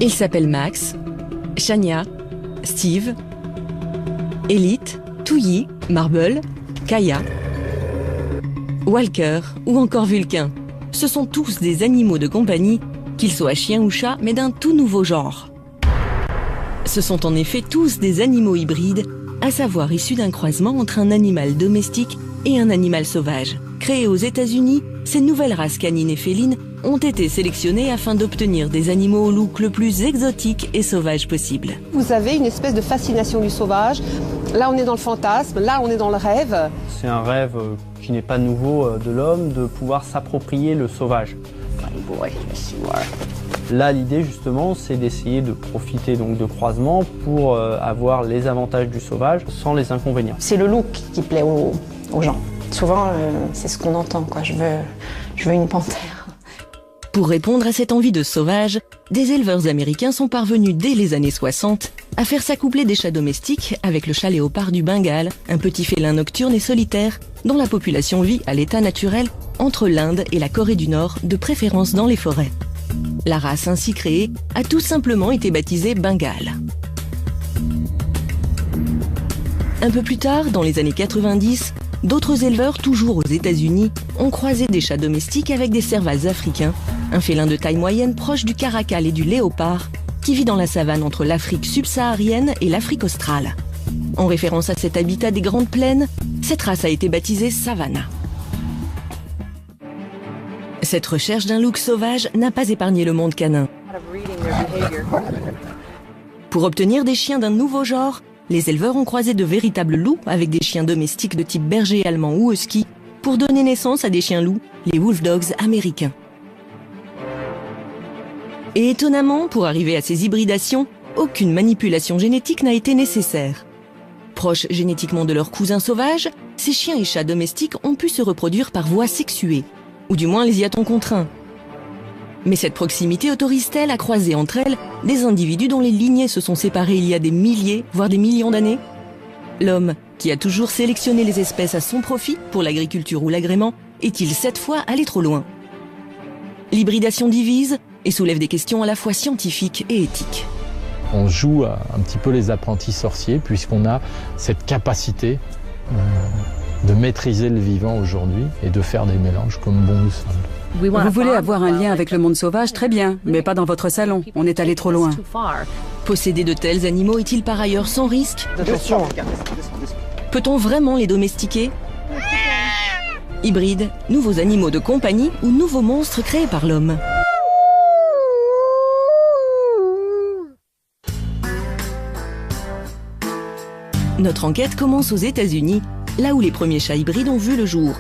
Ils s'appellent Max, Shania, Steve, Elite, Touilly, Marble, Kaya, Walker ou encore Vulcain. Ce sont tous des animaux de compagnie, qu'ils soient chiens ou chats, mais d'un tout nouveau genre. Ce sont en effet tous des animaux hybrides, à savoir issus d'un croisement entre un animal domestique et un animal sauvage. Créés aux États-Unis, ces nouvelles races canines et félines ont été sélectionnées afin d'obtenir des animaux au look le plus exotique et sauvage possible. Vous avez une espèce de fascination du sauvage. Là, on est dans le fantasme, là, on est dans le rêve. C'est un rêve qui n'est pas nouveau de l'homme, de pouvoir s'approprier le sauvage. Là, l'idée, justement, c'est d'essayer de profiter donc de croisements pour avoir les avantages du sauvage sans les inconvénients. C'est le look qui plaît aux gens. Souvent, c'est ce qu'on entend, quoi. Je veux une panthère. Pour répondre à cette envie de sauvage, des éleveurs américains sont parvenus dès les années 60 à faire s'accoupler des chats domestiques avec le chat léopard du Bengale, un petit félin nocturne et solitaire dont la population vit à l'état naturel entre l'Inde et la Corée du Nord, de préférence dans les forêts. La race ainsi créée a tout simplement été baptisée Bengale. Un peu plus tard, dans les années 90, d'autres éleveurs, toujours aux États-Unis, ont croisé des chats domestiques avec des servals africains, un félin de taille moyenne proche du caracal et du léopard, qui vit dans la savane entre l'Afrique subsaharienne et l'Afrique australe. En référence à cet habitat des grandes plaines, cette race a été baptisée Savannah. Cette recherche d'un look sauvage n'a pas épargné le monde canin. Pour obtenir des chiens d'un nouveau genre, les éleveurs ont croisé de véritables loups avec des chiens domestiques de type berger allemand ou husky pour donner naissance à des chiens loups, les wolf dogs américains. Et étonnamment, pour arriver à ces hybridations, aucune manipulation génétique n'a été nécessaire. Proches génétiquement de leurs cousins sauvages, ces chiens et chats domestiques ont pu se reproduire par voie sexuée, ou du moins les y a-t-on contraints. Mais cette proximité autorise-t-elle à croiser entre elles des individus dont les lignées se sont séparées il y a des milliers, voire des millions d'années? L'homme, qui a toujours sélectionné les espèces à son profit pour l'agriculture ou l'agrément, est-il cette fois allé trop loin? L'hybridation divise et soulève des questions à la fois scientifiques et éthiques. On joue un petit peu les apprentis sorciers puisqu'on a cette capacité de maîtriser le vivant aujourd'hui et de faire des mélanges comme bon nous semble. Vous voulez avoir un lien avec le monde sauvage, très bien, mais pas dans votre salon. On est allé trop loin. Posséder de tels animaux est-il par ailleurs sans risque? Peut-on vraiment les domestiquer? Hybrides, nouveaux animaux de compagnie ou nouveaux monstres créés par l'homme? Notre enquête commence aux États-Unis, là où les premiers chats hybrides ont vu le jour.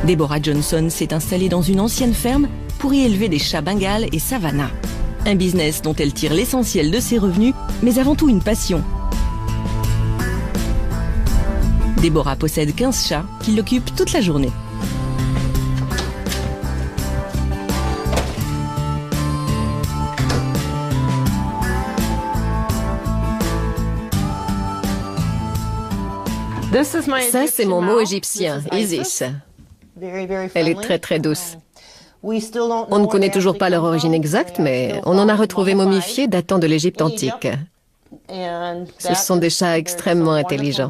Deborah Johnson s'est installée dans une ancienne ferme pour y élever des chats bengales et Savannah. Un business dont elle tire l'essentiel de ses revenus, mais avant tout une passion. Deborah possède 15 chats qui l'occupent toute la journée. Ça, c'est mon mot égyptien, Isis. Elle est très très douce. On ne connaît toujours pas leur origine exacte, mais on en a retrouvé momifiés datant de l'Égypte antique. Ce sont des chats extrêmement intelligents.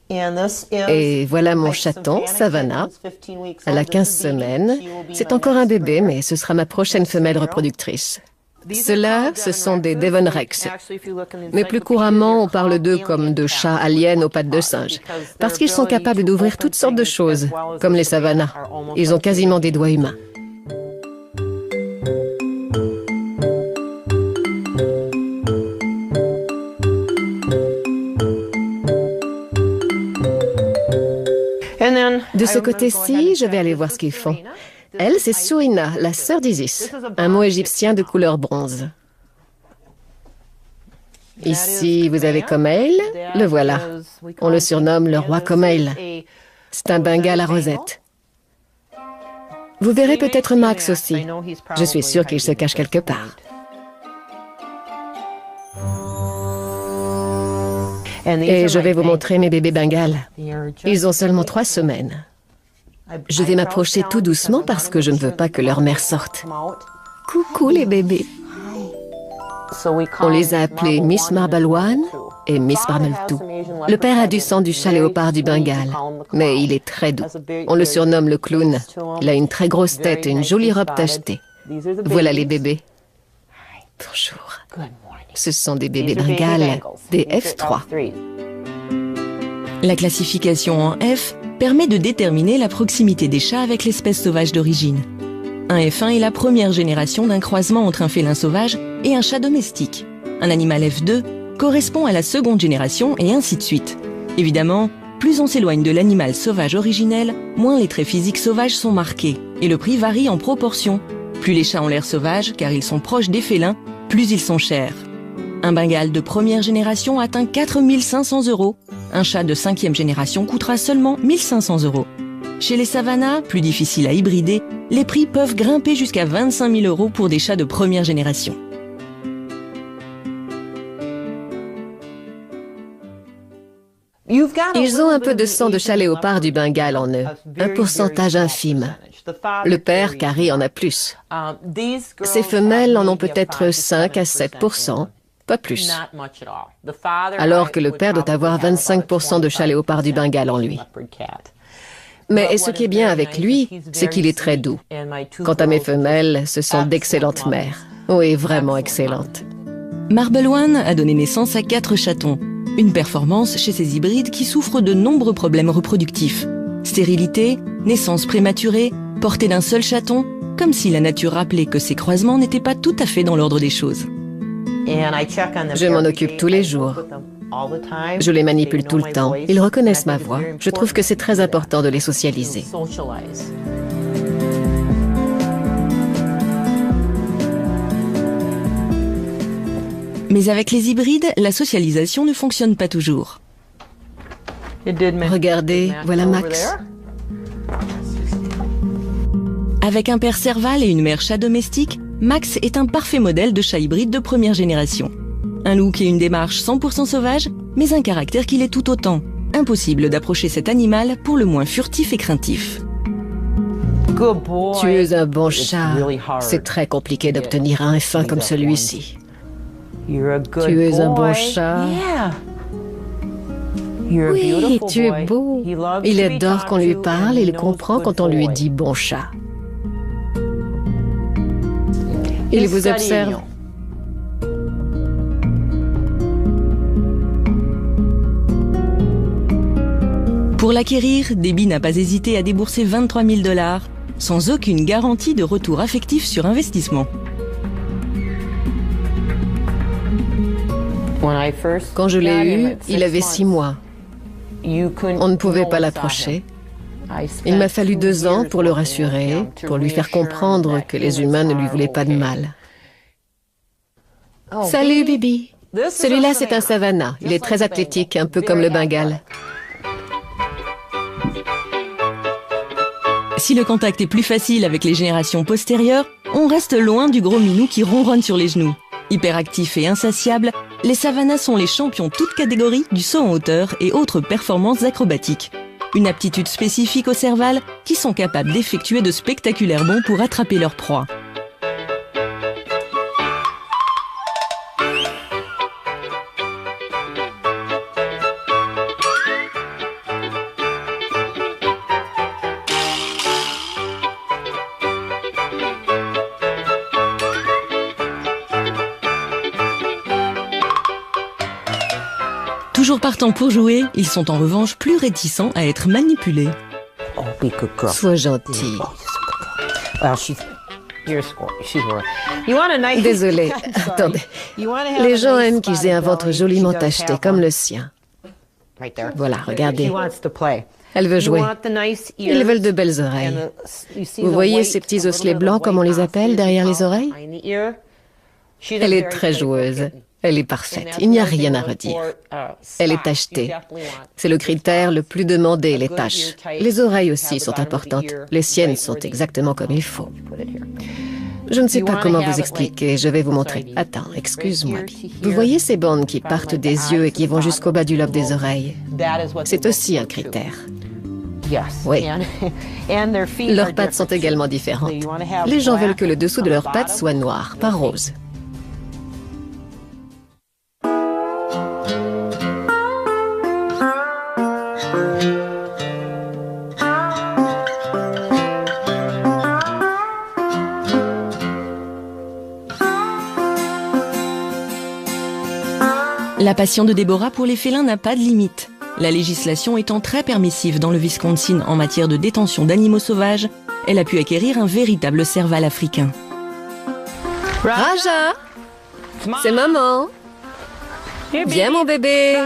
Et voilà mon chaton, Savannah. Elle a 15 semaines. C'est encore un bébé, mais ce sera ma prochaine femelle reproductrice. Ceux-là, ce sont des Devon Rex. Mais plus couramment, on parle d'eux comme de chats aliens aux pattes de singe, parce qu'ils sont capables d'ouvrir toutes sortes de choses, comme les Savannah. Ils ont quasiment des doigts humains. De ce côté-ci, je vais aller voir ce qu'ils font. Elle, c'est Souina, la sœur d'Isis, un mot égyptien de couleur bronze. Ici, vous avez Comail, le voilà. On le surnomme le roi Comail. C'est un Bengale à rosette. Vous verrez peut-être Max aussi. Je suis sûre qu'il se cache quelque part. Et je vais vous montrer mes bébés Bengales. Ils ont seulement 3 semaines. Je vais m'approcher tout doucement parce que je ne veux pas que leur mère sorte. Coucou les bébés. On les a appelés Miss Marble One et Miss Marble Two. Le père a du sang du chat léopard du Bengale, mais il est très doux. On le surnomme le clown. Il a une très grosse tête et une jolie robe tachetée. Voilà les bébés. Bonjour. Ce sont des bébés Bengales, des F3. La classification en F permet de déterminer la proximité des chats avec l'espèce sauvage d'origine. Un F1 est la première génération d'un croisement entre un félin sauvage et un chat domestique. Un animal F2 correspond à la seconde génération et ainsi de suite. Évidemment, plus on s'éloigne de l'animal sauvage originel, moins les traits physiques sauvages sont marqués et le prix varie en proportion. Plus les chats ont l'air sauvages car ils sont proches des félins, plus ils sont chers. Un Bengale de première génération atteint 4 500 €. Un chat de 5e génération coûtera seulement 1 500 €. Chez les Savannah, plus difficiles à hybrider, les prix peuvent grimper jusqu'à 25 000 € pour des chats de première génération. Ils ont un peu de sang de chat léopard du Bengale en eux, un pourcentage infime. Le père, Carrie, en a plus. Ces femelles en ont peut-être 5 à 7%, pas plus. Alors que le père doit avoir 25% de chat léopard du Bengale en lui. Mais ce qui est bien avec lui, c'est qu'il est très doux. Quant à mes femelles, ce sont d'excellentes mères. Oui, vraiment excellentes. Marble One a donné naissance à 4 chatons. Une performance chez ces hybrides qui souffrent de nombreux problèmes reproductifs. Stérilité, naissance prématurée, portée d'un seul chaton, comme si la nature rappelait que ces croisements n'étaient pas tout à fait dans l'ordre des choses. Je m'en occupe tous les jours. Je les manipule tout le temps. Ils reconnaissent ma voix. Je trouve que c'est très important de les socialiser. Mais avec les hybrides, la socialisation ne fonctionne pas toujours. Regardez, voilà Max. Avec un père serval et une mère chat domestique, Max est un parfait modèle de chat hybride de première génération. Un look et une démarche 100% sauvage, mais un caractère qui l'est tout autant. Impossible d'approcher cet animal pour le moins furtif et craintif. Tu es un bon chat. C'est très compliqué d'obtenir un F1 comme celui-ci. Tu es un bon chat. Oui, tu es beau. Il adore qu'on lui parle et il comprend quand on lui dit bon chat. Il vous observe. Pour l'acquérir, Debbie n'a pas hésité à débourser 23 000 $, sans aucune garantie de retour affectif sur investissement. Quand je l'ai eu, il avait 6 mois. On ne pouvait pas l'approcher. Il m'a fallu 2 ans pour le rassurer, pour lui faire comprendre que les humains ne lui voulaient pas de mal. Salut, Bibi. Celui-là, c'est un Savannah. Il est très athlétique, un peu comme le Bengale. Si le contact est plus facile avec les générations postérieures, on reste loin du gros minou qui ronronne sur les genoux. Hyperactifs et insatiables, les Savannah sont les champions toutes catégories du saut en hauteur et autres performances acrobatiques. Une aptitude spécifique au cerval qui sont capables d'effectuer de spectaculaires bonds pour attraper leur proie. Toujours partants pour jouer, ils sont en revanche plus réticents à être manipulés. Sois gentil. Désolée, attendez. Les gens aiment qu'ils aient un ventre joliment tacheté comme le sien. Voilà, regardez. Elle veut jouer. Ils veulent de belles oreilles. Vous voyez ces petits osselets blancs, comme on les appelle, derrière les oreilles? Elle est très joueuse. Elle est parfaite, il n'y a rien à redire. Elle est tachetée. C'est le critère le plus demandé, les taches. Les oreilles aussi sont importantes. Les siennes sont exactement comme il faut. Je ne sais pas comment vous expliquer, je vais vous montrer. Attends, excuse-moi. Vous voyez ces bandes qui partent des yeux et qui vont jusqu'au bas du lobe des oreilles? C'est aussi un critère. Oui. Leurs pattes sont également différentes. Les gens veulent que le dessous de leurs pattes soit noir, pas rose. La passion de Deborah pour les félins n'a pas de limite. La législation étant très permissive dans le Wisconsin en matière de détention d'animaux sauvages, elle a pu acquérir un véritable serval africain. Raja, c'est maman. Viens mon bébé.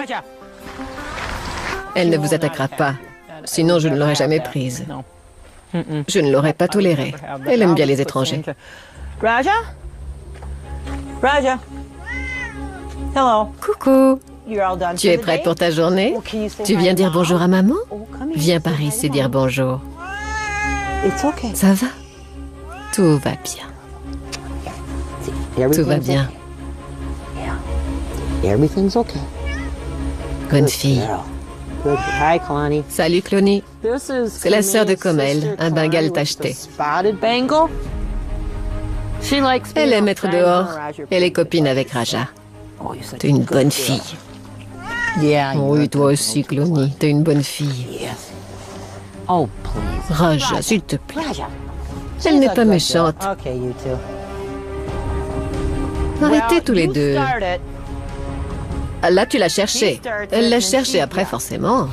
Elle ne vous attaquera pas, sinon je ne l'aurais jamais prise. Je ne l'aurais pas tolérée. Elle aime bien les étrangers. Raja? Raja? Hello. Coucou. You're all done Tu for es the prête day? pour ta journée? Oh, can you say Tu hi viens to dire Mom? bonjour à maman? Oh, come here. Viens par Say hi ici to dire Mom. bonjour. It's okay. Ça va? Tout va bien. Tout va Everything's bien. okay. Yeah. Everything's okay. Bonne Good fille. girl. Good. Hi, Kalani. Salut Clony. C'est la sœur de Comel, un Bengale tacheté. Elle aime être dehors. Elle est copine avec Raja. T'es une bonne fille. Oui, toi aussi, Clony. T'es une bonne fille. Oh, please. Raja, s'il te plaît. Raja. Elle n'est pas méchante. Okay, you two. Arrêtez tous les deux. Là, tu l'as cherché. Elle l'a cherché après, forcément.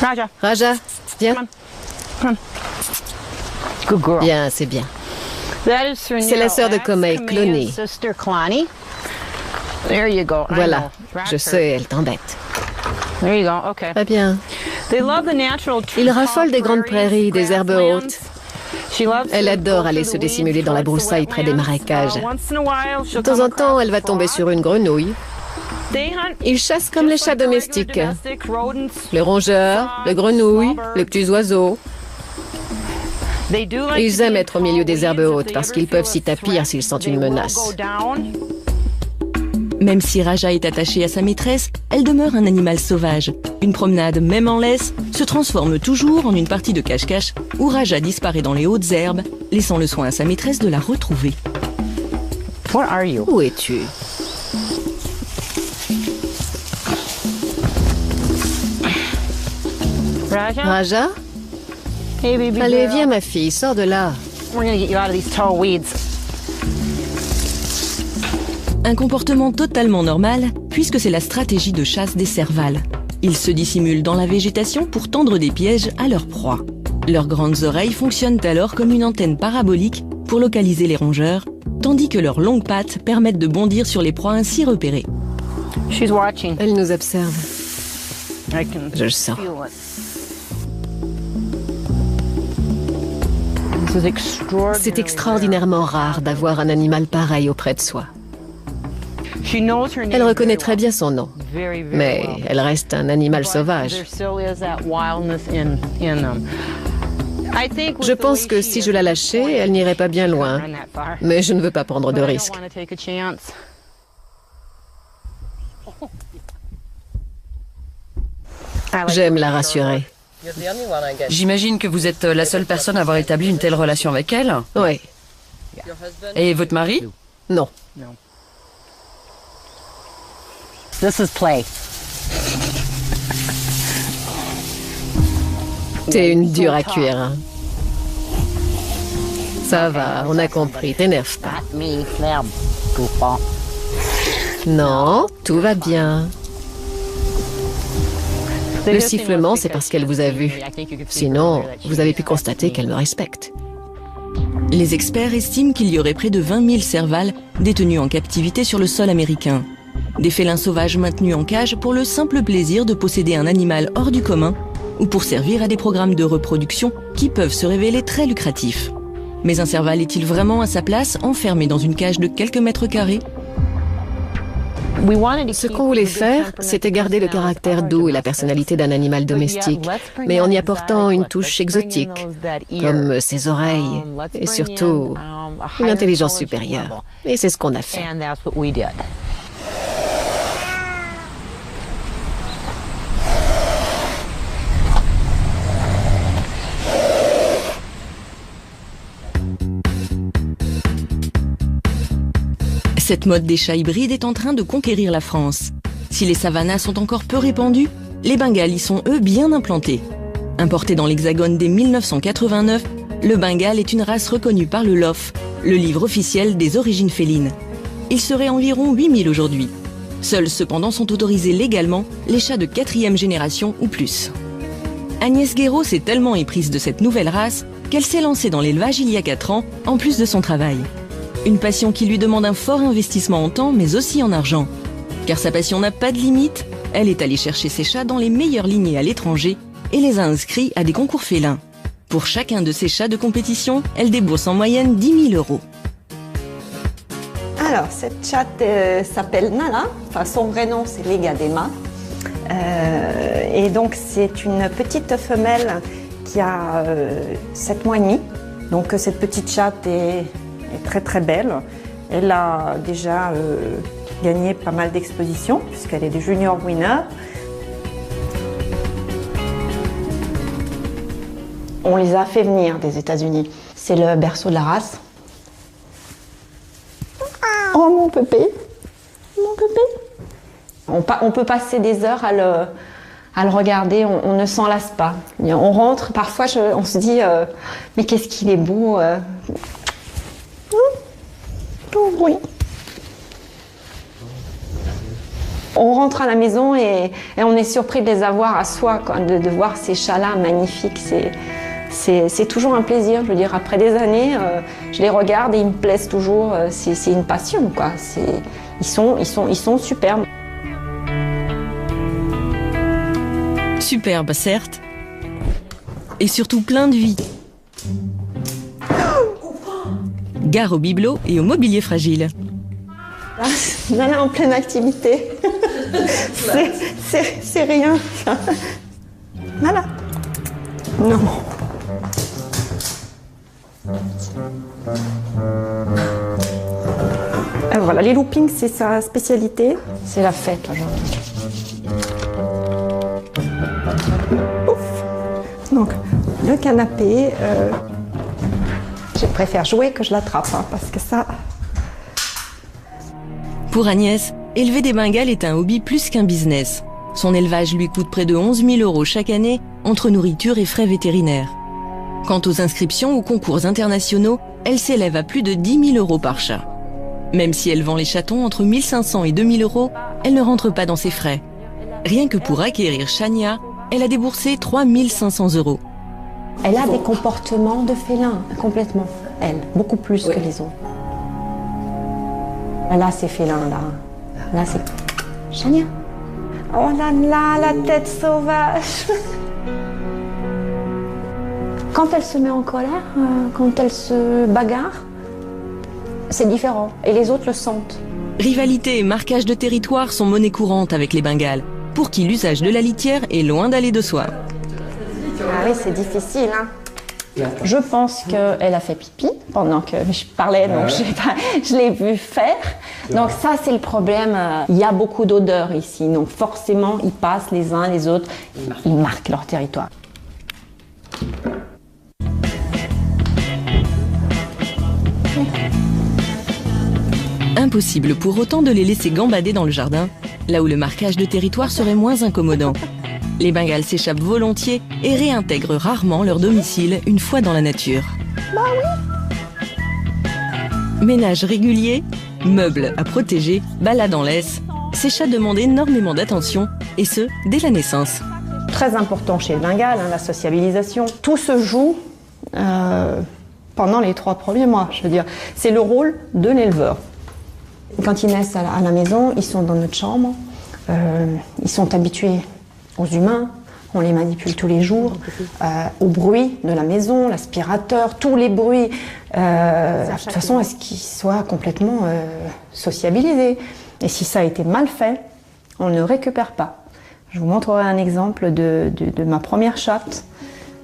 Raja. Raja, viens. Good girl. Bien, c'est bien. C'est la sœur de Comel, Clony. Voilà, je sais, elle t'embête. There you go. Okay. Très bien. Ils Il raffole des grandes prairies, des herbes hautes. Elle adore aller se dissimuler dans la broussaille près des marécages. De temps en temps, elle va tomber sur une grenouille. Ils chassent comme les chats domestiques. Les rongeurs, les grenouilles, les petits oiseaux. Ils aiment être au milieu des herbes hautes parce qu'ils peuvent s'y tapir s'ils sentent une menace. Même si Raja est attachée à sa maîtresse, elle demeure un animal sauvage. Une promenade, même en laisse, se transforme toujours en une partie de cache-cache où Raja disparaît dans les hautes herbes, laissant le soin à sa maîtresse de la retrouver. Where are you? Où es-tu? Raja? Hey, baby Allez, girl. viens ma fille, sors de là. We're gonna get you out of these tall weeds. Un comportement totalement normal, puisque c'est la stratégie de chasse des servals. Ils se dissimulent dans la végétation pour tendre des pièges à leur proie. Leurs grandes oreilles fonctionnent alors comme une antenne parabolique pour localiser les rongeurs, tandis que leurs longues pattes permettent de bondir sur les proies ainsi repérées. She's watching. Elle nous observe. I can Je le sens. feel it. This is extraordinary. C'est extraordinairement rare d'avoir un animal pareil auprès de soi. She knows her name Elle reconnaît very très bien son nom, very, very mais well. elle reste un animal But sauvage. there still is that wildness in them. I think with Je the pense way que she si is je la this lâchais, morning, elle n'irait pas bien she loin. couldn't run that far. Mais je ne veux pas prendre de But I don't risques. wanna take a chance. J'aime la rassurer. J'imagine que vous êtes la seule personne à avoir établi une telle relation avec elle. Oui, Et votre mari? non. This is play. T'es une dure à cuire. Hein. Ça va, on a compris, t'énerve pas. Not me, them. Goofball. Non, tout va bien. Le sifflement, c'est parce qu'elle vous a vu. Sinon, vous avez pu constater qu'elle me respecte. Les experts estiment qu'il y aurait près de 20 000 servals détenus en captivité sur le sol américain. Des félins sauvages maintenus en cage pour le simple plaisir de posséder un animal hors du commun ou pour servir à des programmes de reproduction qui peuvent se révéler très lucratifs. Mais un serval est-il vraiment à sa place, enfermé dans une cage de quelques mètres carrés? Ce qu'on voulait faire, c'était garder le caractère doux et la personnalité d'un animal domestique, mais en y apportant une touche exotique, comme ses oreilles, et surtout une intelligence supérieure. Et c'est ce qu'on a fait. Cette mode des chats hybrides est en train de conquérir la France. Si les Savannahs sont encore peu répandus, les Bengales y sont eux bien implantés. Importé dans l'Hexagone dès 1989, le Bengale est une race reconnue par le LOF, le livre officiel des origines félines. Il serait environ 8000 aujourd'hui. Seuls cependant sont autorisés légalement les chats de 4e génération ou plus. Agnès Guéraud s'est tellement éprise de cette nouvelle race qu'elle s'est lancée dans l'élevage il y a 4 ans, en plus de son travail. Une passion qui lui demande un fort investissement en temps, mais aussi en argent. Car sa passion n'a pas de limite, elle est allée chercher ses chats dans les meilleures lignées à l'étranger et les a inscrits à des concours félins. Pour chacun de ces chats de compétition, elle débourse en moyenne 10 000 €. Alors, cette chatte s'appelle Nala, enfin son vrai nom c'est Legadema. Et donc c'est une petite femelle qui a 7 mois et demi. Donc cette petite chatte est très très belle. Elle a déjà gagné pas mal d'expositions puisqu'elle est des junior winner. On les a fait venir des États-Unis. C'est le berceau de la race. Oh mon pépé, mon pépé. On peut passer des heures à le regarder, on ne s'en lasse pas. On rentre, parfois on se dit mais qu'est-ce qu'il est beau. Oh, oui. On rentre à la maison et on est surpris de les avoir à soi, quoi, de voir ces chats-là magnifiques. C'est toujours un plaisir, je veux dire, après des années, je les regarde et ils me plaisent toujours. C'est une passion, quoi. Ils sont superbes. Superbe, certes. Et surtout plein de vie. Gare au bibelot et au mobilier fragile. Là, en pleine activité. C'est rien. Voilà. Non. Voilà, les loopings, c'est sa spécialité. C'est la fête aujourd'hui. Ouf. Donc, le canapé. Je préfère jouer que je l'attrape, hein, parce que ça... Pour Agnès, élever des Bengales est un hobby plus qu'un business. Son élevage lui coûte près de 11 000 € chaque année, entre nourriture et frais vétérinaires. Quant aux inscriptions aux concours internationaux, elles s'élèvent à plus de 10 000 € par chat. Même si elle vend les chatons entre 1 500 et 2 000 €, elle ne rentre pas dans ses frais. Rien que pour acquérir Chania, elle a déboursé 3 500 €. Elle a des comportements de félin, complètement. Elle, beaucoup plus que les autres. Là, c'est félin, là. Là, c'est... Chania. Oh là là, la tête sauvage. Quand elle se met en colère, quand elle se bagarre, c'est différent. Et les autres le sentent. Rivalité et marquage de territoire sont monnaie courante avec les Bengales, pour qui l'usage de la litière est loin d'aller de soi. Ah oui, c'est difficile, hein. Je pense qu'elle a fait pipi pendant que je parlais, donc je l'ai vu faire. Donc ça, c'est le problème. Il y a beaucoup d'odeurs ici, donc forcément, ils passent les uns les autres, ils marquent leur territoire. Impossible pour autant de les laisser gambader dans le jardin, là où le marquage de territoire serait moins incommodant. Les Bengales s'échappent volontiers et réintègrent rarement leur domicile une fois dans la nature. Bah oui. Ménage régulier, meubles à protéger, balades en laisse, ces chats demandent énormément d'attention, et ce, dès la naissance. Très important chez le Bengale, hein, la sociabilisation. Tout se joue pendant les 3 premiers mois, je veux dire. C'est le rôle de l'éleveur. Quand ils naissent à la maison, ils sont dans notre chambre, ils sont habitués aux humains, On les manipule tous les jours, au bruit de la maison, l'aspirateur, tous les bruits, de toute façon, à ce qu'ils soient complètement sociabilisés. Et si ça a été mal fait, on ne récupère pas. Je vous montrerai un exemple de ma première chatte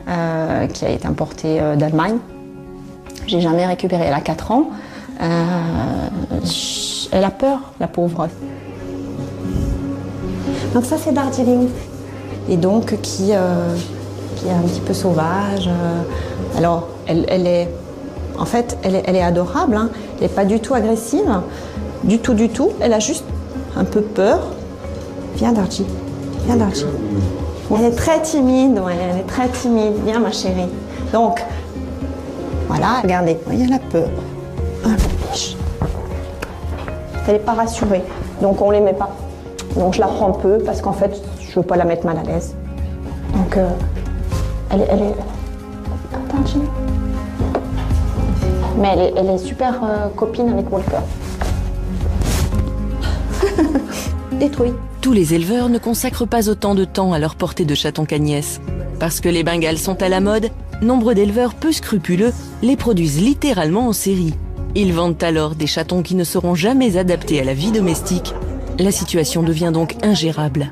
qui a été importée d'Allemagne. J'ai jamais récupéré, elle a 4 ans. Elle a peur, la pauvre. Donc ça c'est Darjeeling. Et donc qui est un petit peu sauvage. Alors elle est adorable, hein. Elle n'est pas du tout agressive, du tout. Elle a juste un peu peur. Viens Darji, viens Darji. Elle est très timide, ouais, elle est très timide. Viens ma chérie. Donc voilà, regardez, voyez, elle a peur. Ah, biche. Elle n'est pas rassurée, donc on ne les met pas. Donc je la prends peu parce qu'en fait, je ne veux pas la mettre mal à l'aise. Donc elle est... Attends, Jim. Mais elle est super copine avec Walker. Détruit. Tous les éleveurs ne consacrent pas autant de temps à leur portée de chatons cagnès. Parce que les Bengales sont à la mode, nombre d'éleveurs peu scrupuleux les produisent littéralement en série. Ils vendent alors des chatons qui ne seront jamais adaptés à la vie domestique. La situation devient donc ingérable.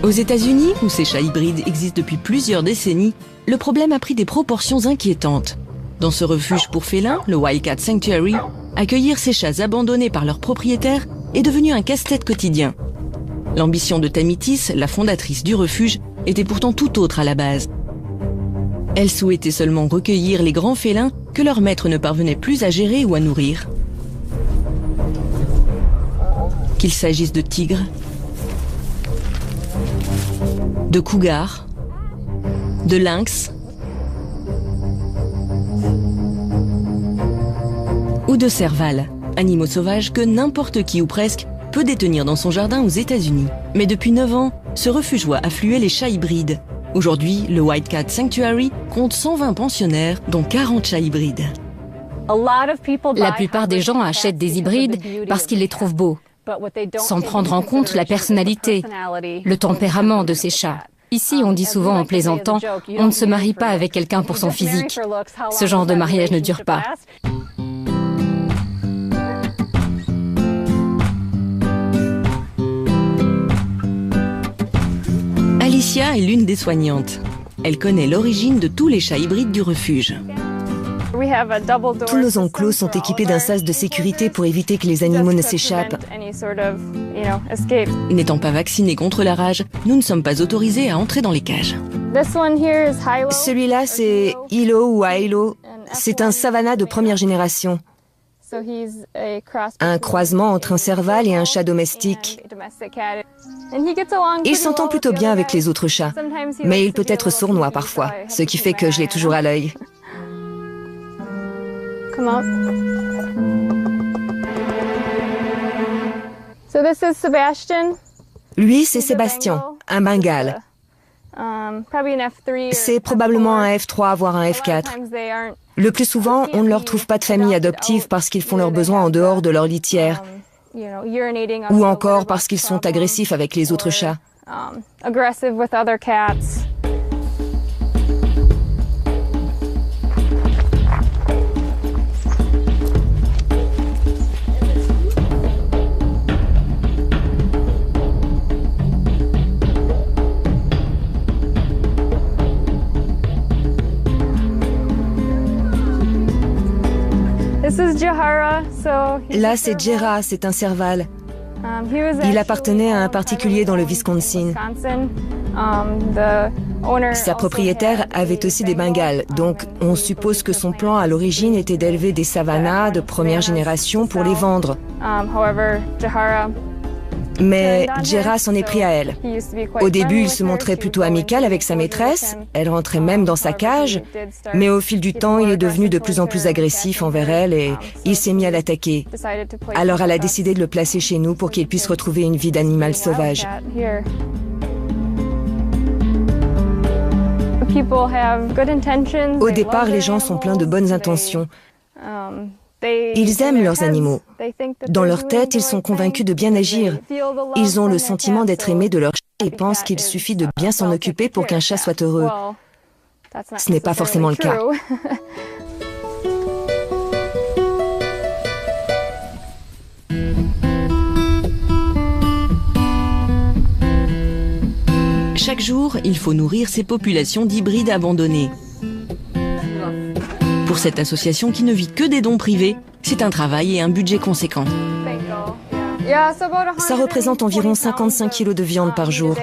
Aux États-Unis, où ces chats hybrides existent depuis plusieurs décennies, le problème a pris des proportions inquiétantes. Dans ce refuge pour félins, le Wildcat Sanctuary, accueillir ces chats abandonnés par leurs propriétaires est devenu un casse-tête quotidien. L'ambition de Tamitis, la fondatrice du refuge, était pourtant tout autre à la base. Elle souhaitait seulement recueillir les grands félins que leurs maîtres ne parvenaient plus à gérer ou à nourrir. Qu'il s'agisse de tigres, de cougars, de lynx ou de serval, animaux sauvages que n'importe qui ou presque peut détenir dans son jardin aux États-Unis. Mais depuis 9 ans, ce refuge voit affluer les chats hybrides. Aujourd'hui, le Wildcat Sanctuary compte 120 pensionnaires, dont 40 chats hybrides. La plupart des gens achètent des hybrides parce qu'ils les trouvent beaux, sans prendre en compte la personnalité, le tempérament de ces chats. Ici, on dit souvent en plaisantant, on ne se marie pas avec quelqu'un pour son physique. Ce genre de mariage ne dure pas. Alicia est l'une des soignantes. Elle connaît l'origine de tous les chats hybrides du refuge. Tous nos enclos sont équipés d'un sas de sécurité pour éviter que les animaux ne s'échappent. N'étant pas vaccinés contre la rage, nous ne sommes pas autorisés à entrer dans les cages. Celui-là, c'est Hilo ou Hilo. C'est un Savannah de première génération. Un croisement entre un serval et un chat domestique. Il s'entend plutôt bien avec les autres chats, mais il peut être sournois parfois, ce qui fait que je l'ai toujours à l'œil. Lui, c'est Sébastien, un Bengale. C'est probablement un F3, voire un F4. Le plus souvent, on ne leur trouve pas de famille adoptive parce qu'ils font leurs besoins en dehors de leur litière, ou encore parce qu'ils sont agressifs avec les autres chats. Là, c'est Jera, c'est un serval. Il appartenait à un particulier dans le Wisconsin. Sa propriétaire avait aussi des Bengales, donc on suppose que son plan à l'origine était d'élever des Savannahs de première génération pour les vendre. Mais Jera s'en est pris à elle. Au début, il se montrait plutôt amical avec sa maîtresse, elle rentrait même dans sa cage, mais au fil du temps, il est devenu de plus en plus agressif envers elle et il s'est mis à l'attaquer. Alors elle a décidé de le placer chez nous pour qu'il puisse retrouver une vie d'animal sauvage. Au départ, les gens sont pleins de bonnes intentions. Ils aiment leurs animaux. Dans leur tête, ils sont convaincus de bien agir. Ils ont le sentiment d'être aimés de leur chat et pensent qu'il suffit de bien s'en occuper pour qu'un chat soit heureux. Ce n'est pas forcément le cas. Chaque jour, il faut nourrir ces populations d'hybrides abandonnés. Pour cette association qui ne vit que des dons privés, c'est un travail et un budget conséquent. Ça représente environ 55 kilos de viande par jour.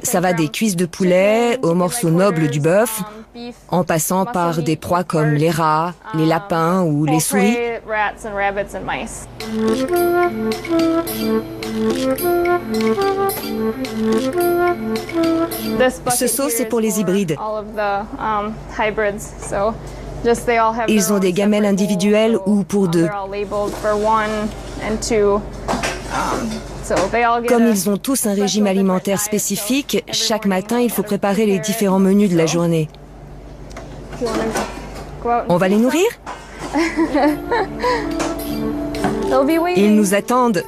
Ça va des cuisses de poulet aux morceaux nobles du bœuf, en passant par des proies comme les rats, les lapins ou les souris. Ce seau, c'est pour les hybrides. Ils ont des gamelles individuelles ou pour deux. Comme ils ont tous un régime alimentaire spécifique, chaque matin, il faut préparer les différents menus de la journée. On va les nourrir? Ils nous attendent.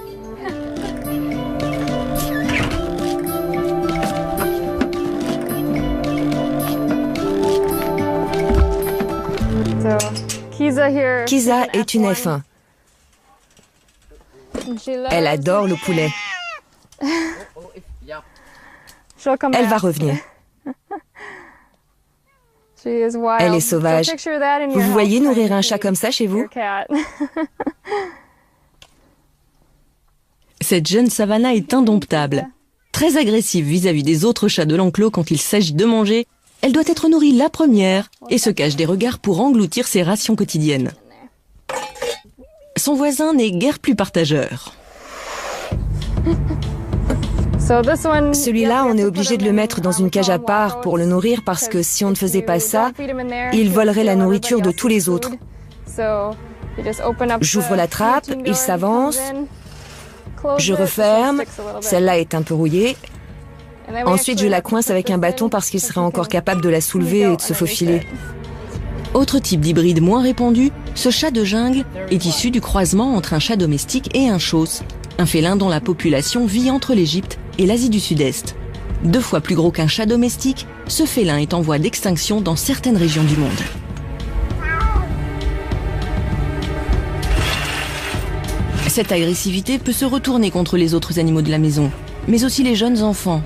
Kisa est une F1. Elle adore le poulet. Elle va revenir. Elle est sauvage. Vous voyez nourrir un chat comme ça chez vous? Cette jeune Savannah est indomptable. Très agressive vis-à-vis des autres chats de l'enclos quand il s'agit de manger, elle doit être nourrie la première et se cache des regards pour engloutir ses rations quotidiennes. Son voisin n'est guère plus partageur. Celui-là, on est obligé de le mettre dans une cage à part pour le nourrir parce que si on ne faisait pas ça, il volerait la nourriture de tous les autres. J'ouvre la trappe, il s'avance, je referme, celle-là est un peu rouillée. Ensuite, je la coince avec un bâton parce qu'il serait encore capable de la soulever et de se faufiler. Autre type d'hybride moins répandu, ce chat de jungle est issu du croisement entre un chat domestique et un chausson, un félin dont la population vit entre l'Égypte et l'Asie du Sud-Est. 2 fois plus gros qu'un chat domestique, ce félin est en voie d'extinction dans certaines régions du monde. Cette agressivité peut se retourner contre les autres animaux de la maison, mais aussi les jeunes enfants.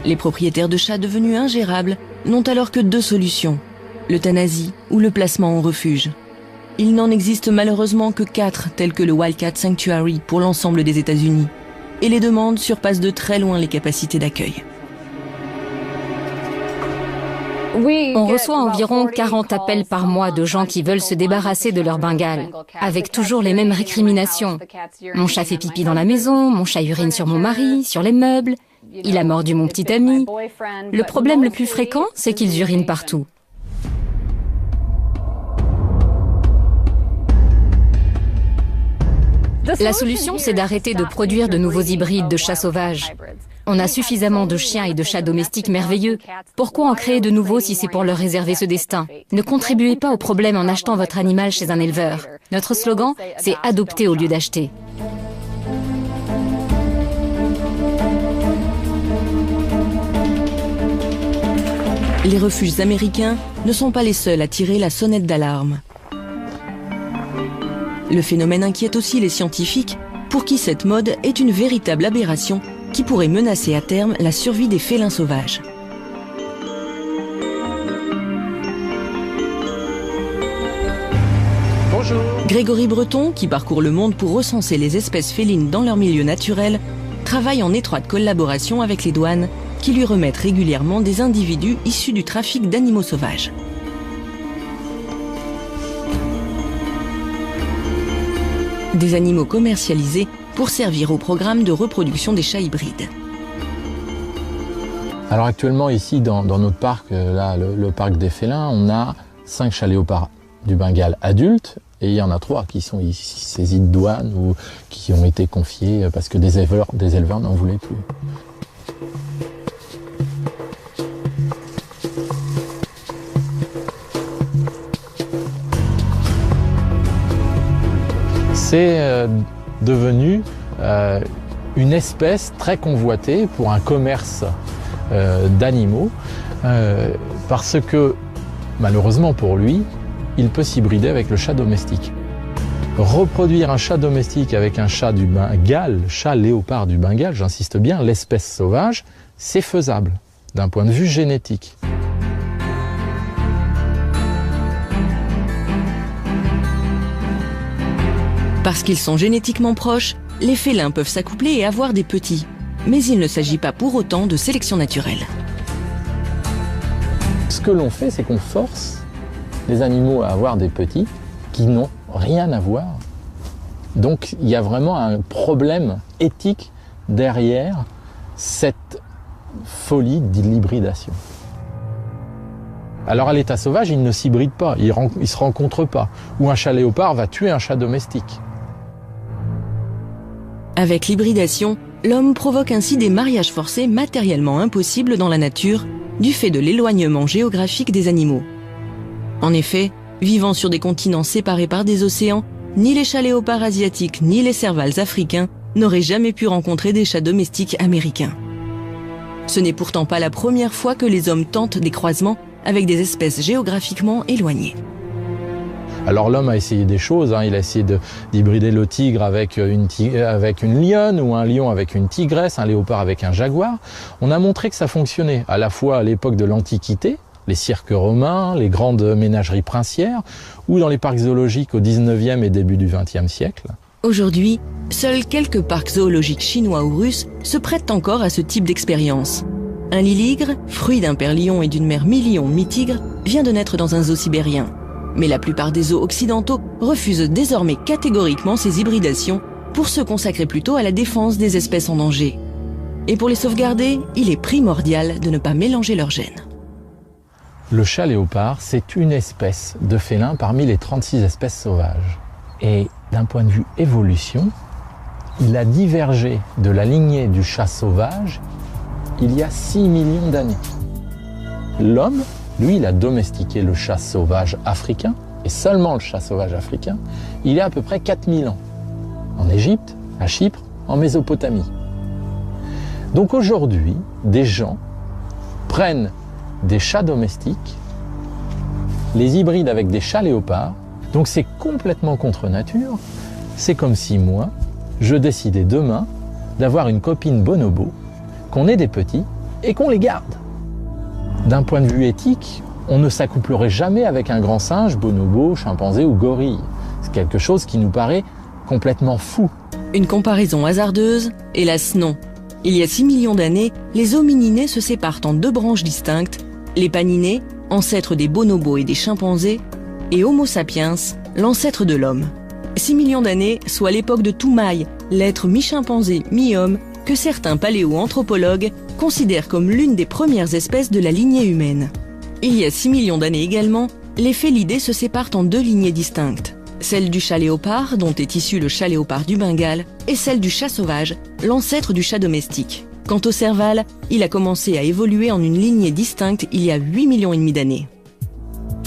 Les propriétaires de chats devenus ingérables n'ont alors que 2 solutions, l'euthanasie ou le placement en refuge. Il n'en existe malheureusement que 4 tels que le Wildcat Sanctuary pour l'ensemble des États-Unis. Et les demandes surpassent de très loin les capacités d'accueil. On reçoit environ 40 appels par mois de gens qui veulent se débarrasser de leur Bengale, avec toujours les mêmes récriminations. Mon chat fait pipi dans la maison, mon chat urine sur mon mari, sur les meubles, il a mordu mon petit ami. Le problème le plus fréquent, c'est qu'ils urinent partout. La solution, c'est d'arrêter de produire de nouveaux hybrides de chats sauvages. On a suffisamment de chiens et de chats domestiques merveilleux. Pourquoi en créer de nouveaux si c'est pour leur réserver ce destin? Ne contribuez pas au problème en achetant votre animal chez un éleveur. Notre slogan, c'est adopter au lieu d'acheter. Les refuges américains ne sont pas les seuls à tirer la sonnette d'alarme. Le phénomène inquiète aussi les scientifiques, pour qui cette mode est une véritable aberration qui pourrait menacer à terme la survie des félins sauvages. Bonjour. Grégory Breton, qui parcourt le monde pour recenser les espèces félines dans leur milieu naturel, travaille en étroite collaboration avec les douanes qui lui remettent régulièrement des individus issus du trafic d'animaux sauvages. Des animaux commercialisés pour servir au programme de reproduction des chats hybrides. Alors actuellement ici dans notre parc, là, le parc des félins, on a 5 chats léopards du Bengale adultes et il y en a 3 qui sont ici saisis de douane ou qui ont été confiés parce que des éleveurs n'en voulaient plus. c'est devenu une espèce très convoitée pour un commerce d'animaux, parce que, malheureusement pour lui, il peut s'hybrider avec le chat domestique. Reproduire un chat domestique avec un chat du Bengale, chat léopard du Bengale, j'insiste bien, l'espèce sauvage, c'est faisable d'un point de vue génétique. Parce qu'ils sont génétiquement proches, les félins peuvent s'accoupler et avoir des petits. Mais il ne s'agit pas pour autant de sélection naturelle. Ce que l'on fait, c'est qu'on force les animaux à avoir des petits qui n'ont rien à voir. Donc il y a vraiment un problème éthique derrière cette folie de l'hybridation. Alors à l'état sauvage, ils ne s'hybrident pas, ils ne se rencontrent pas. Ou un chat léopard va tuer un chat domestique. Avec l'hybridation, l'homme provoque ainsi des mariages forcés matériellement impossibles dans la nature du fait de l'éloignement géographique des animaux. En effet, vivant sur des continents séparés par des océans, ni les chats léopards asiatiques ni les servals africains n'auraient jamais pu rencontrer des chats domestiques américains. Ce n'est pourtant pas la première fois que les hommes tentent des croisements avec des espèces géographiquement éloignées. Alors l'homme a essayé des choses, il a essayé d'hybrider le tigre avec une lionne, ou un lion avec une tigresse, un léopard avec un jaguar. On a montré que ça fonctionnait, à la fois à l'époque de l'Antiquité, les cirques romains, les grandes ménageries princières, ou dans les parcs zoologiques au 19e et début du 20e siècle. Aujourd'hui, seuls quelques parcs zoologiques chinois ou russes se prêtent encore à ce type d'expérience. Un lit-ligre, fruit d'un père lion et d'une mère mi-lion, mi-tigre, vient de naître dans un zoo sibérien. Mais la plupart des zoos occidentaux refusent désormais catégoriquement ces hybridations pour se consacrer plutôt à la défense des espèces en danger. Et pour les sauvegarder, il est primordial de ne pas mélanger leurs gènes. Le chat léopard, c'est une espèce de félin parmi les 36 espèces sauvages. Et d'un point de vue évolution, il a divergé de la lignée du chat sauvage il y a 6 millions d'années. L'homme, lui, il a domestiqué le chat sauvage africain, et seulement le chat sauvage africain, il y a à peu près 4000 ans. En Égypte, à Chypre, en Mésopotamie. Donc aujourd'hui, des gens prennent des chats domestiques, les hybrident avec des chats léopards, donc c'est complètement contre nature. C'est comme si moi, je décidais demain d'avoir une copine bonobo, qu'on ait des petits et qu'on les garde. D'un point de vue éthique, on ne s'accouplerait jamais avec un grand singe, bonobo, chimpanzé ou gorille. C'est quelque chose qui nous paraît complètement fou. Une comparaison hasardeuse? Hélas non. Il y a 6 millions d'années, les homininés se séparent en deux branches distinctes, les paninés, ancêtres des bonobos et des chimpanzés, et Homo sapiens, l'ancêtre de l'homme. 6 millions d'années, soit l'époque de Toumaï, l'être mi-chimpanzé, mi-homme, que certains paléoanthropologues considèrent comme l'une des premières espèces de la lignée humaine. Il y a 6 millions d'années également, les félidés se séparent en deux lignées distinctes. Celle du chat léopard, dont est issu le chat léopard du Bengale, et celle du chat sauvage, l'ancêtre du chat domestique. Quant au serval, il a commencé à évoluer en une lignée distincte il y a 8 millions et demi d'années.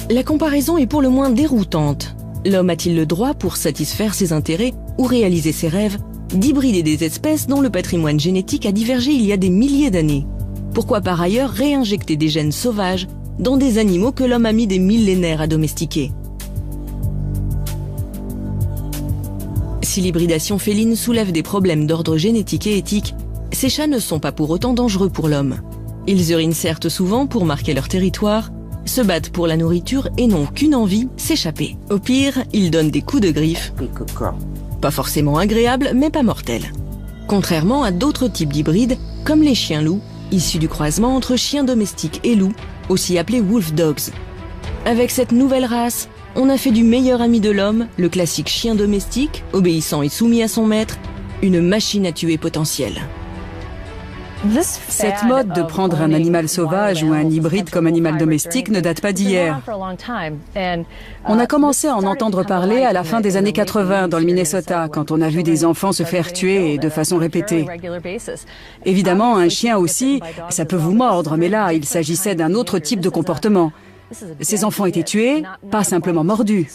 La comparaison est pour le moins déroutante. L'homme a-t-il le droit, pour satisfaire ses intérêts ou réaliser ses rêves, d'hybrider des espèces dont le patrimoine génétique a divergé il y a des milliers d'années? Pourquoi par ailleurs réinjecter des gènes sauvages dans des animaux que l'homme a mis des millénaires à domestiquer? Si l'hybridation féline soulève des problèmes d'ordre génétique et éthique, ces chats ne sont pas pour autant dangereux pour l'homme. Ils urinent certes souvent pour marquer leur territoire, se battent pour la nourriture et n'ont qu'une envie, s'échapper. Au pire, ils donnent des coups de griffe. Pas forcément agréables, mais pas mortels. Contrairement à d'autres types d'hybrides, comme les chiens-loups, issus du croisement entre chiens domestiques et loups, aussi appelés wolf dogs. Avec cette nouvelle race, on a fait du meilleur ami de l'homme, le classique chien domestique, obéissant et soumis à son maître, une machine à tuer potentielle. Cette mode de prendre un animal sauvage ou un hybride comme animal domestique ne date pas d'hier. On a commencé à en entendre parler à la fin des années 80 dans le Minnesota, quand on a vu des enfants se faire tuer et de façon répétée. Évidemment, un chien aussi, ça peut vous mordre, mais là, il s'agissait d'un autre type de comportement. Ces enfants étaient tués, pas simplement mordus.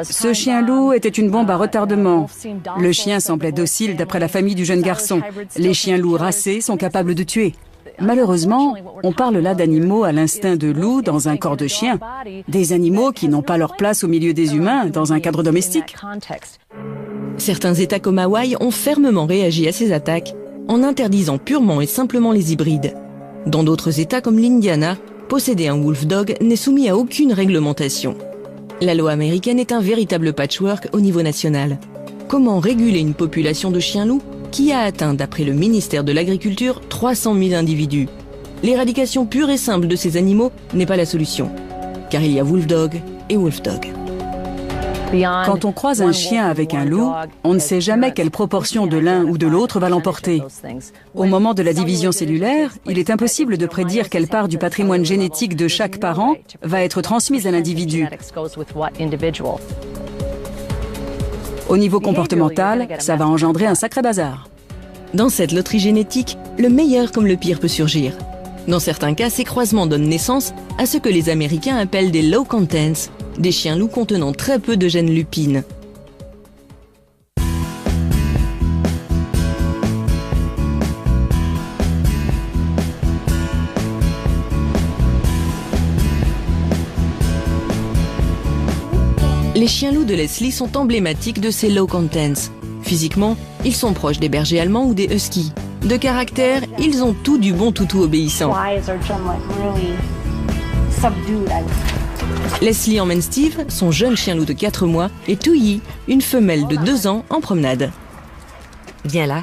Ce chien-loup était une bombe à retardement. Le chien semblait docile d'après la famille du jeune garçon. Les chiens-loups racés sont capables de tuer. Malheureusement, on parle là d'animaux à l'instinct de loup dans un corps de chien. Des animaux qui n'ont pas leur place au milieu des humains dans un cadre domestique. Certains États comme Hawaï ont fermement réagi à ces attaques en interdisant purement et simplement les hybrides. Dans d'autres États comme l'Indiana, posséder un wolfdog n'est soumis à aucune réglementation. La loi américaine est un véritable patchwork au niveau national. Comment réguler une population de chiens-loups qui a atteint, d'après le ministère de l'Agriculture, 300 000 individus? L'éradication pure et simple de ces animaux n'est pas la solution, car il y a wolfdog et wolfdog. Quand on croise un chien avec un loup, on ne sait jamais quelle proportion de l'un ou de l'autre va l'emporter. Au moment de la division cellulaire, il est impossible de prédire quelle part du patrimoine génétique de chaque parent va être transmise à l'individu. Au niveau comportemental, ça va engendrer un sacré bazar. Dans cette loterie génétique, le meilleur comme le pire peut surgir. Dans certains cas, ces croisements donnent naissance à ce que les Américains appellent des low contents, des chiens-loups contenant très peu de gènes lupines. Les chiens-loups de Leslie sont emblématiques de ces low contents. Physiquement, ils sont proches des bergers allemands ou des huskies. De caractère, ils ont tout du bon toutou obéissant. Leslie emmène Steve, son jeune chien-loup de 4 mois, et Touyi, une femelle de 2 ans, en promenade. Viens là.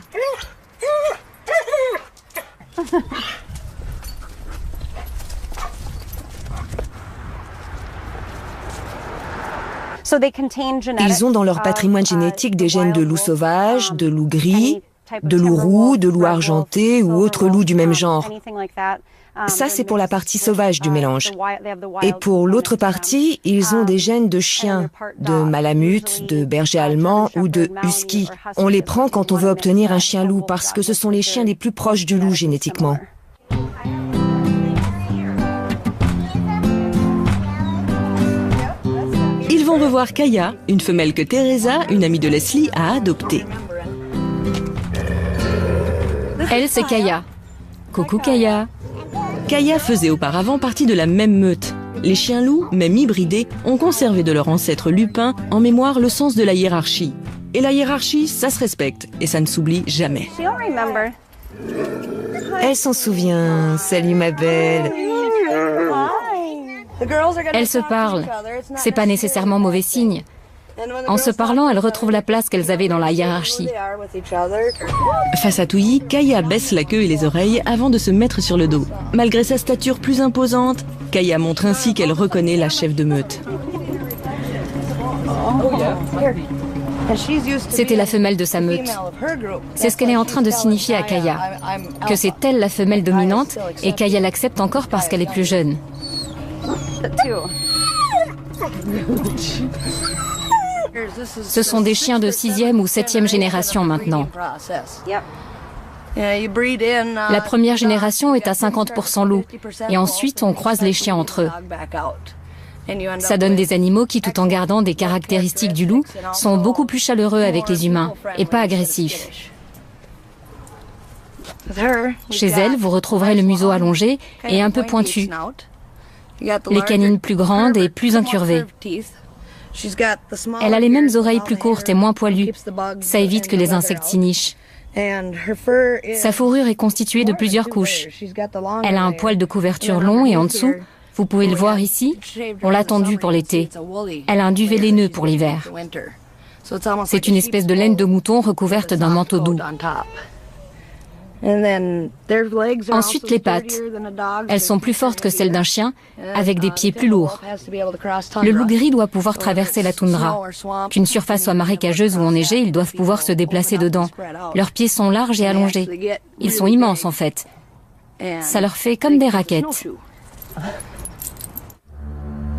Ils ont dans leur patrimoine génétique des gènes de loup sauvage, de loup gris, de loup roux, de loup argenté ou autres loups du même genre. Ça, c'est pour la partie sauvage du mélange. Et pour l'autre partie, ils ont des gènes de chiens, de malamute, de berger allemand ou de husky. On les prend quand on veut obtenir un chien-loup parce que ce sont les chiens les plus proches du loup génétiquement. Ils vont revoir Kaya, une femelle que Teresa, une amie de Leslie, a adoptée. Elle, c'est Kaya. Coucou Kaya. Kaya faisait auparavant partie de la même meute. Les chiens-loups, même hybridés, ont conservé de leur ancêtre lupin en mémoire le sens de la hiérarchie. Et la hiérarchie, ça se respecte et ça ne s'oublie jamais. Elle s'en souvient. Salut ma belle. Elles se parlent. C'est pas nécessairement mauvais signe. En se parlant, elles retrouvent la place qu'elles avaient dans la hiérarchie. Face à Touyi, Kaya baisse la queue et les oreilles avant de se mettre sur le dos. Malgré sa stature plus imposante, Kaya montre ainsi qu'elle reconnaît la chef de meute. C'était la femelle de sa meute. C'est ce qu'elle est en train de signifier à Kaya. Que c'est elle la femelle dominante et Kaya l'accepte encore parce qu'elle est plus jeune. Ce sont des chiens de 6e ou 7e génération maintenant. La première génération est à 50% loup et ensuite on croise les chiens entre eux. Ça donne des animaux qui, tout en gardant des caractéristiques du loup, sont beaucoup plus chaleureux avec les humains et pas agressifs. Chez elle, vous retrouverez le museau allongé et un peu pointu, les canines plus grandes et plus incurvées. Elle a les mêmes oreilles plus courtes et moins poilues. Ça évite que les insectes s'y nichent. Sa fourrure est constituée de plusieurs couches. Elle a un poil de couverture long et en dessous, vous pouvez le voir ici, on l'a tendue pour l'été. Elle a un duvet laineux pour l'hiver. C'est une espèce de laine de mouton recouverte d'un manteau doux. Ensuite, les pattes. Elles sont plus fortes que celles d'un chien, avec des pieds plus lourds. Le loup gris doit pouvoir traverser la toundra. Qu'une surface soit marécageuse ou enneigée, ils doivent pouvoir se déplacer dedans. Leurs pieds sont larges et allongés. Ils sont immenses en fait. Ça leur fait comme des raquettes.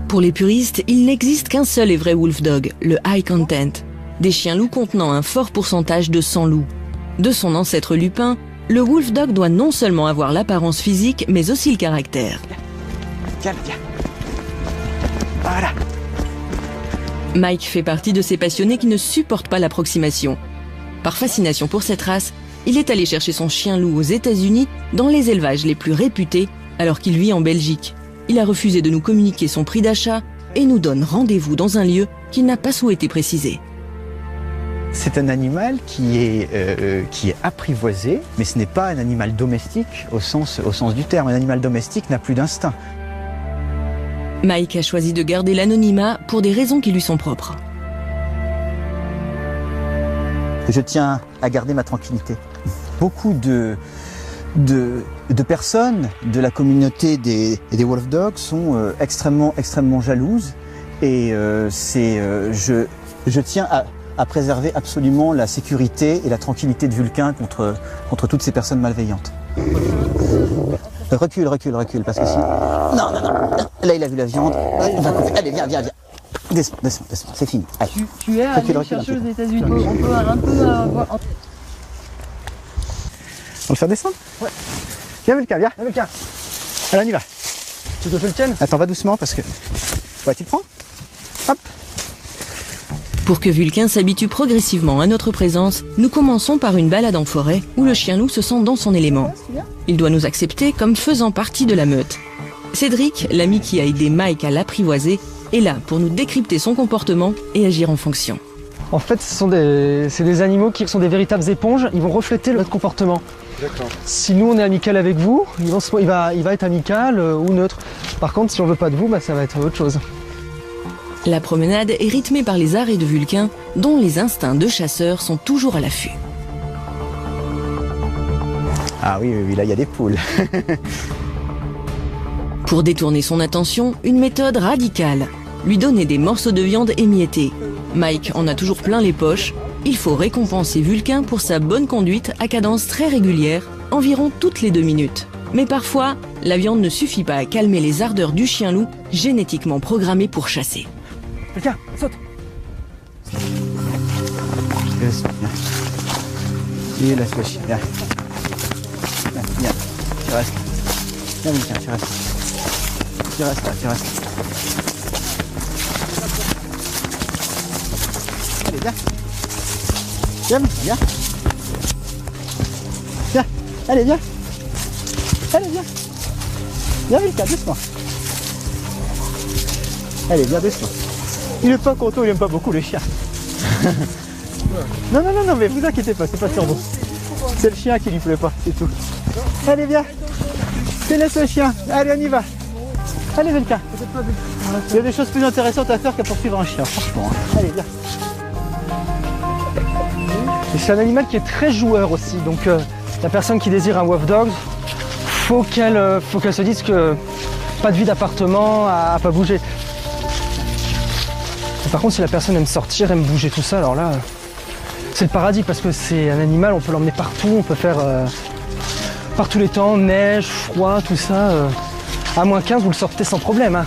Pour les puristes, il n'existe qu'un seul et vrai wolfdog, le high content. Des chiens-loups contenant un fort pourcentage de sang loup. De son ancêtre lupin, le wolfdog doit non seulement avoir l'apparence physique, mais aussi le caractère. Viens. Voilà. Mike fait partie de ces passionnés qui ne supportent pas l'approximation. Par fascination pour cette race, il est allé chercher son chien-loup aux États-Unis, dans les élevages les plus réputés, alors qu'il vit en Belgique. Il a refusé de nous communiquer son prix d'achat et nous donne rendez-vous dans un lieu qu'il n'a pas souhaité préciser. C'est un animal qui est apprivoisé, mais ce n'est pas un animal domestique au sens du terme. Un animal domestique n'a plus d'instinct. Mike a choisi de garder l'anonymat pour des raisons qui lui sont propres. Je tiens à garder ma tranquillité. Beaucoup de personnes de la communauté des Wolf Dogs sont extrêmement jalouses et je tiens à préserver absolument la sécurité et la tranquillité de Vulcain contre toutes ces personnes malveillantes. Recule, parce que si... Non. Là, il a vu la viande. On va couper. Allez, viens. Descends, c'est fini. Allez. Tu es allé chercher aux États-Unis. On peut un peu avoir... On va le faire descendre? Ouais. Viens, Vulcain. Allez, on y va. Tu veux que je le tienne? Attends, va doucement parce que... Ouais, tu le prends? Hop. Pour que Vulcain s'habitue progressivement à notre présence, nous commençons par une balade en forêt où le chien-loup se sent dans son élément. Il doit nous accepter comme faisant partie de la meute. Cédric, l'ami qui a aidé Mike à l'apprivoiser, est là pour nous décrypter son comportement et agir en fonction. En fait, c'est des animaux qui sont des véritables éponges. Ils vont refléter notre comportement. Si nous, on est amical avec vous, il va être amical ou neutre. Par contre, si on veut pas de vous, ça va être autre chose. La promenade est rythmée par les arrêts de Vulcain, dont les instincts de chasseur sont toujours à l'affût. Ah oui, là il y a des poules. Pour détourner son attention, une méthode radicale. Lui donner des morceaux de viande émiettés. Mike en a toujours plein les poches. Il faut récompenser Vulcain pour sa bonne conduite à cadence très régulière, environ toutes les 2 minutes. Mais parfois, la viande ne suffit pas à calmer les ardeurs du chien-loup, génétiquement programmé pour chasser. Vulcain, saute! Et laisse le chien, viens. Viens, tu restes. Viens, Vulcain, tu restes. Tu restes là. Allez, viens. Viens. Allez, viens. Viens, Vulcain, doucement. Allez, viens, doucement. Il est pas content, il aime pas beaucoup les chiens. Non, mais vous inquiétez pas, c'est pas sur vous. C'est le chien qui lui plaît pas, c'est tout. Allez, viens. Tu laisses le chien. Allez, on y va. Allez, Vulcain. Il y a des choses plus intéressantes à faire qu'à poursuivre un chien, franchement. Allez, viens. Et c'est un animal qui est très joueur aussi. Donc, la personne qui désire un Wolf Dog, faut qu'elle se dise que pas de vie d'appartement, à pas bouger. Et par contre, si la personne aime sortir, aime bouger, tout ça, alors là, c'est le paradis parce que c'est un animal, on peut l'emmener partout, on peut faire par tous les temps, neige, froid, tout ça. À moins 15, vous le sortez sans problème. Hein.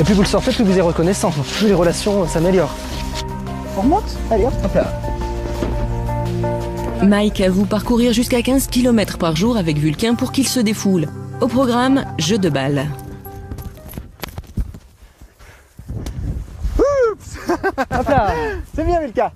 Et plus vous le sortez, plus vous êtes reconnaissant, plus les relations s'améliorent. On remonte? Allez, hop là. Mike avoue parcourir jusqu'à 15 km par jour avec Vulcain pour qu'il se défoule. Au programme, jeu de balle. Hop là. C'est bien, Vulcain.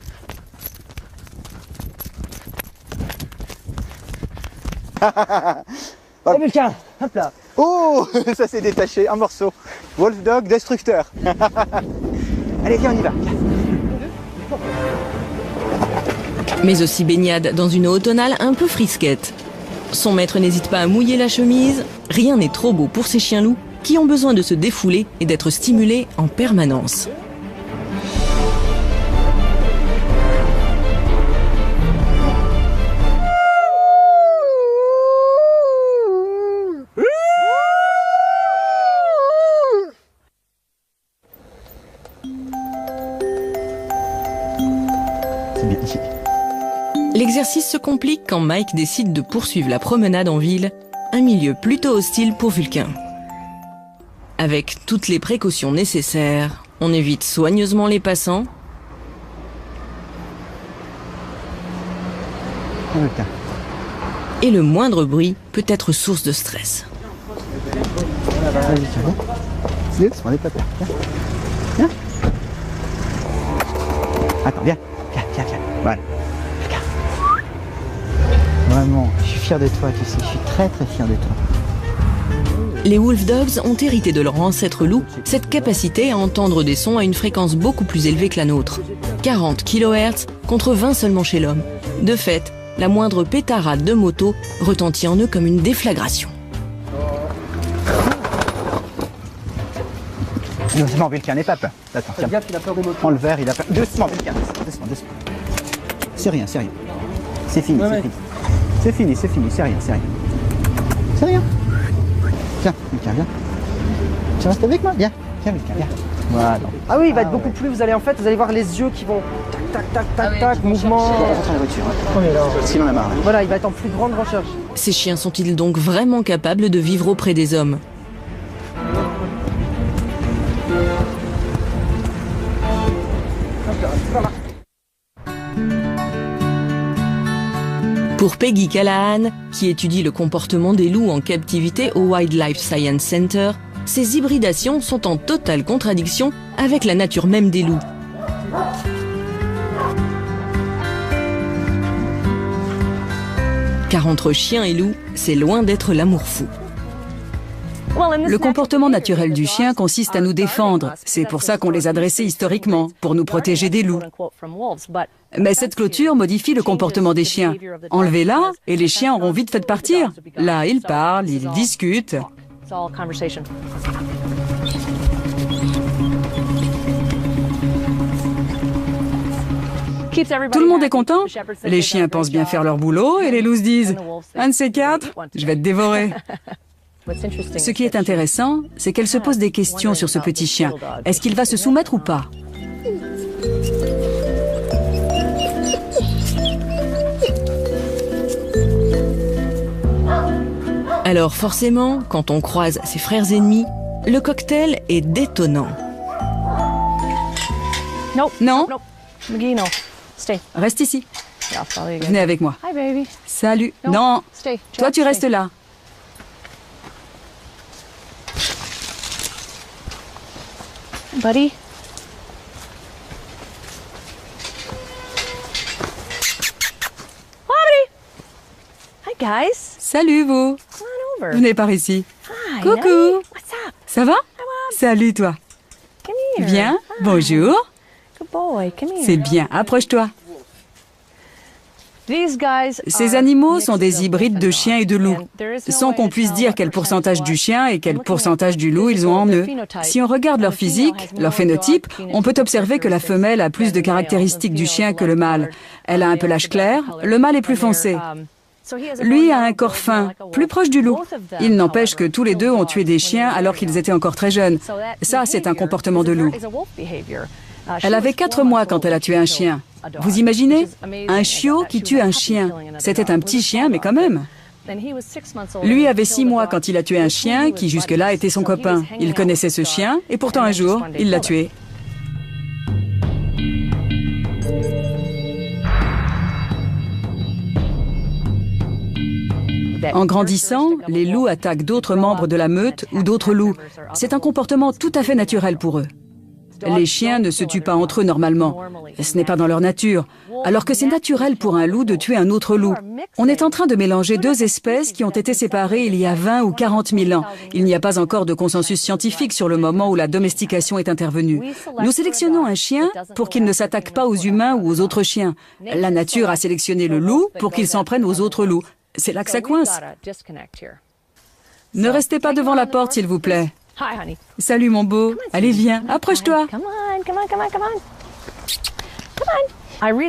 Oh, Vulcain, hop là. Oh, ça s'est détaché, un morceau. Wolf Dog destructeur. Allez, viens, on y va. Viens. Mais aussi baignade dans une eau automnale un peu frisquette. Son maître n'hésite pas à mouiller la chemise. Rien n'est trop beau pour ces chiens-loups qui ont besoin de se défouler et d'être stimulés en permanence. L'exercice se complique quand Mike décide de poursuivre la promenade en ville, un milieu plutôt hostile pour Vulcain. Avec toutes les précautions nécessaires, on évite soigneusement les passants. Et le moindre bruit peut être source de stress. Doucement, n'aie pas peur. Viens. Viens. Attends, viens. Viens. Voilà. Regarde. Vraiment, je suis fier de toi, tu sais. Je suis très fier de toi. Les wolf dogs ont hérité de leur ancêtre loup cette capacité à entendre des sons à une fréquence beaucoup plus élevée que la nôtre. 40 kHz contre 20 seulement chez l'homme. De fait, la moindre pétarade de moto retentit en eux comme une déflagration. Doucement, Vulcain, n'aie pas peur. Attends, tiens. Gaffe, il a peur des motos. Prends le verre, il a peur. Doucement, Vulcain. Doucement. C'est rien. C'est fini, c'est fini, c'est rien. C'est rien. Tiens, Vulcain, viens. Tu restes avec moi? Viens, Vulcain, viens. Voilà. Ah oui, il va être beaucoup plus, vous allez voir les yeux qui vont tac, mouvement. Rentre dans la voiture. Sinon on a marre. Voilà, il va être en plus grande recherche. Ces chiens sont-ils donc vraiment capables de vivre auprès des hommes? Pour Peggy Callahan, qui étudie le comportement des loups en captivité au Wildlife Science Center, ces hybridations sont en totale contradiction avec la nature même des loups. Car entre chien et loup, c'est loin d'être l'amour fou. Le comportement naturel du chien consiste à nous défendre. C'est pour ça qu'on les a dressés historiquement, pour nous protéger des loups. Mais cette clôture modifie le comportement des chiens. Enlevez-la et les chiens auront vite fait de partir. Là, ils parlent, ils discutent. Tout le monde est content. Les chiens pensent bien faire leur boulot et les loups se disent « Un de ces quatre, je vais te dévorer ». Ce qui est intéressant, c'est qu'elle se pose des questions sur ce petit chien. Est-ce qu'il va se soumettre ou pas? Alors forcément, quand on croise ses frères ennemis, le cocktail est détonnant. Non. Reste ici. Venez avec moi. Salut. Non. Toi, tu restes là. Buddy. Hi guys. Salut vous. Venez par ici. Hi, Coucou. Nelly. What's up? Ça va? Salut toi. Come here. Bien. Hi. Bonjour. Good boy. Come here. C'est bien. Approche-toi. Ces animaux sont des hybrides de chiens et de loups, sans qu'on puisse dire quel pourcentage du chien et quel pourcentage du loup ils ont en eux. Si on regarde leur physique, leur phénotype, on peut observer que la femelle a plus de caractéristiques du chien que le mâle. Elle a un pelage clair, le mâle est plus foncé. Lui a un corps fin, plus proche du loup. Il n'empêche que tous les deux ont tué des chiens alors qu'ils étaient encore très jeunes. Ça, c'est un comportement de loup. Elle avait 4 mois quand elle a tué un chien. Vous imaginez? Un chiot qui tue un chien. C'était un petit chien, mais quand même. Lui avait 6 mois quand il a tué un chien qui jusque-là était son copain. Il connaissait ce chien et pourtant un jour, il l'a tué. En grandissant, les loups attaquent d'autres membres de la meute ou d'autres loups. C'est un comportement tout à fait naturel pour eux. Les chiens ne se tuent pas entre eux normalement. Ce n'est pas dans leur nature. Alors que c'est naturel pour un loup de tuer un autre loup. On est en train de mélanger 2 espèces qui ont été séparées il y a 20 ou 40 000 ans. Il n'y a pas encore de consensus scientifique sur le moment où la domestication est intervenue. Nous sélectionnons un chien pour qu'il ne s'attaque pas aux humains ou aux autres chiens. La nature a sélectionné le loup pour qu'il s'en prenne aux autres loups. C'est là que ça coince. Ne restez pas devant la porte, s'il vous plaît. Salut mon beau. Allez, viens, approche-toi.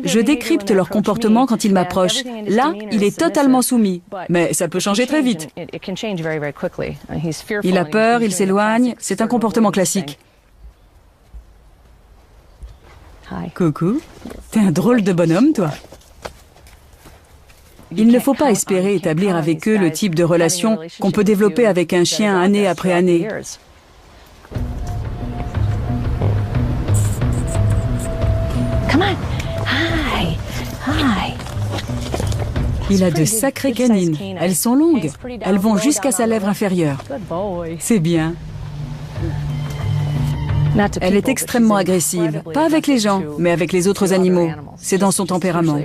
Je décrypte leur comportement quand ils m'approchent. Là, il est totalement soumis. Mais ça peut changer très vite. Il a peur, il s'éloigne. C'est un comportement classique. Coucou. T'es un drôle de bonhomme, toi. Il ne faut pas espérer établir avec eux le type de relation qu'on peut développer avec un chien année après année. Il a de sacrées canines. Elles sont longues. Elles vont jusqu'à sa lèvre inférieure. C'est bien. Elle est extrêmement agressive, pas avec les gens, mais avec les autres animaux. C'est dans son tempérament.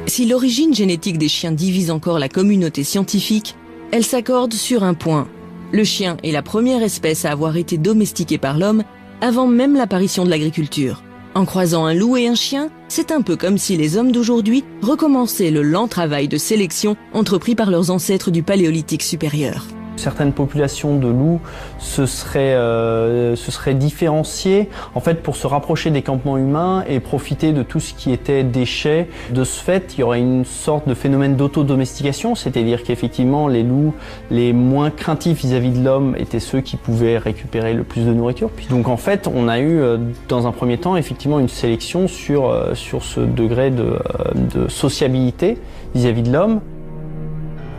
Si l'origine génétique des chiens divise encore la communauté scientifique, elle s'accorde sur un point. Le chien est la première espèce à avoir été domestiquée par l'homme avant même l'apparition de l'agriculture. En croisant un loup et un chien, c'est un peu comme si les hommes d'aujourd'hui recommençaient le lent travail de sélection entrepris par leurs ancêtres du Paléolithique supérieur. Certaines populations de loups se seraient différenciées en fait pour se rapprocher des campements humains et profiter de tout ce qui était déchets. De ce fait, il y aurait une sorte de phénomène d'autodomestication, c'est-à-dire qu'effectivement les loups les moins craintifs vis-à-vis de l'homme étaient ceux qui pouvaient récupérer le plus de nourriture. Puis donc en fait, on a eu dans un premier temps effectivement une sélection sur ce degré de sociabilité vis-à-vis de l'homme.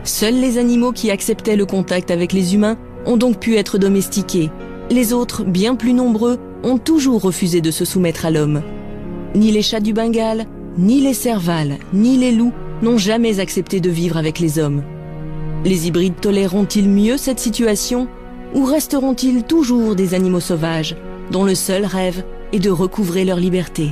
Seuls les animaux qui acceptaient le contact avec les humains ont donc pu être domestiqués. Les autres, bien plus nombreux, ont toujours refusé de se soumettre à l'homme. Ni les chats du Bengale, ni les servals, ni les loups n'ont jamais accepté de vivre avec les hommes. Les hybrides toléreront-ils mieux cette situation ou resteront-ils toujours des animaux sauvages dont le seul rêve est de recouvrer leur liberté ?